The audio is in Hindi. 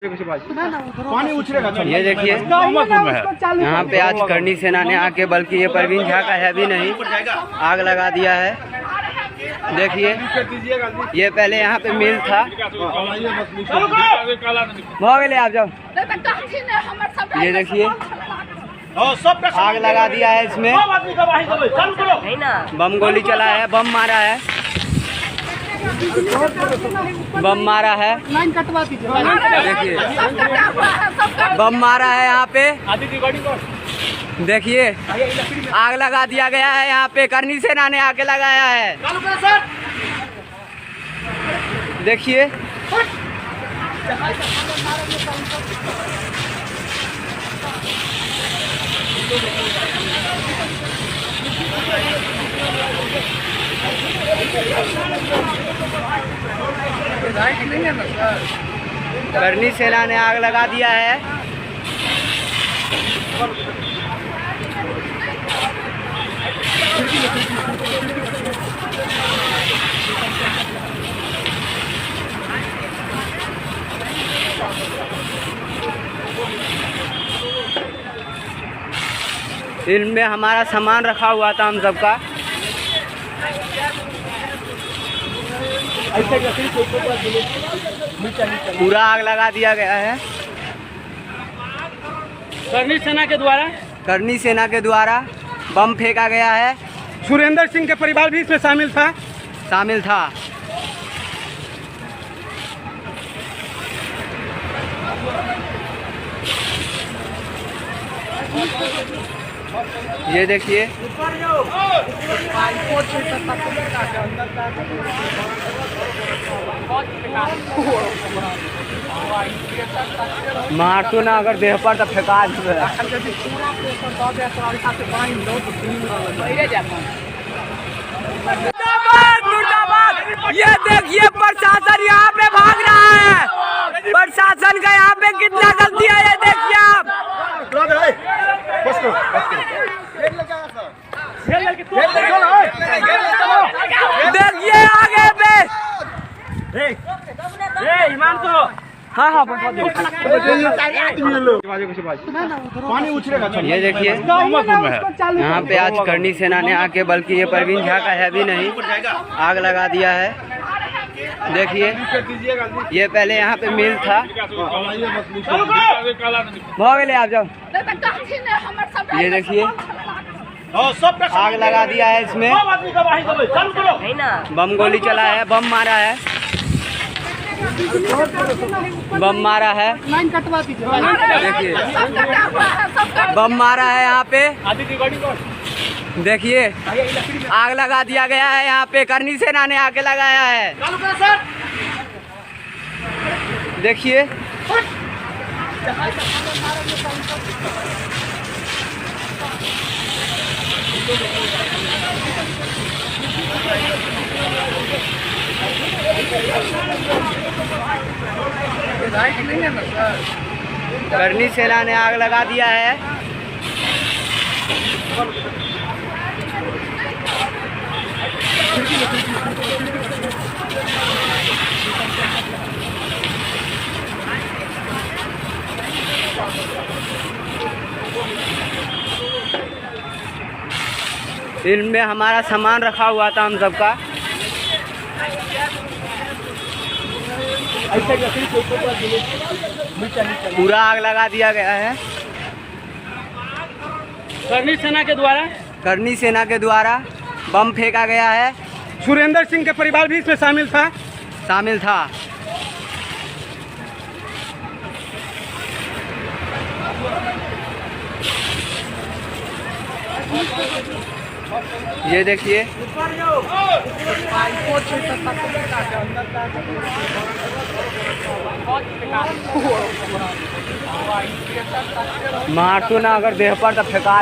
पानी उछलेगा। ये देखिए यहाँ पे आज करनी सेना ने आके, बल्कि ये परवीन झा का है भी नहीं, आग लगा दिया है। देखिए ये पहले यहाँ पे मिल था। भाग आप जाओ। ये देखिए आग लगा दिया है इसमें। बम गोली चला है, बम मारा है, बम मारा है। देखिए बम मारा है यहाँ पे। देखिए आग लगा दिया गया है यहाँ पे, करनी सेना ने आके लगाया है। देखिए करनी सेना ने आग लगा दिया है। इनमें हमारा सामान रखा हुआ था हम सबका। पूरा आग लगा दिया गया है करनी सेना के द्वारा बम फेंका गया है। सुरेंद्र सिंह के परिवार भी इसमें शामिल था। ये देखिए मारतो ना अगर देह पर तो फेंका ये देखिए प्रशासन यहाँ पे भाग रहा है। प्रशासन का यहाँ पे कितना गलती है ये देखिए आप। देखिए आगे पे हाँ पानी उछलेगा। ये देखिए यहाँ पे आज करनी सेना ने आके, बल्कि ये परवीन झा का है भी नहीं, आग लगा दिया है। देखिए ये पहले यहाँ पे मिल था। भाग आप जाओ। ये देखिए आग लगा दिया है इसमें। बम गोली चला है, बम मारा है, बम मारा है। देखिए बम मारा है यहाँ पे। देखिए आग लगा दिया गया है यहाँ पे, करनी सेना ने आके लगाया है। देखिए करनी सेना ने आग लगा दिया है। इनमें हमारा सामान रखा हुआ था हम सबका। पूरा आग लगा दिया गया है करनी सेना के द्वारा बम फेंका गया है। सुरेंद्र सिंह के परिवार भी इसमें शामिल था। ये देखिए मारतो ना अगर देह पर तो फेंका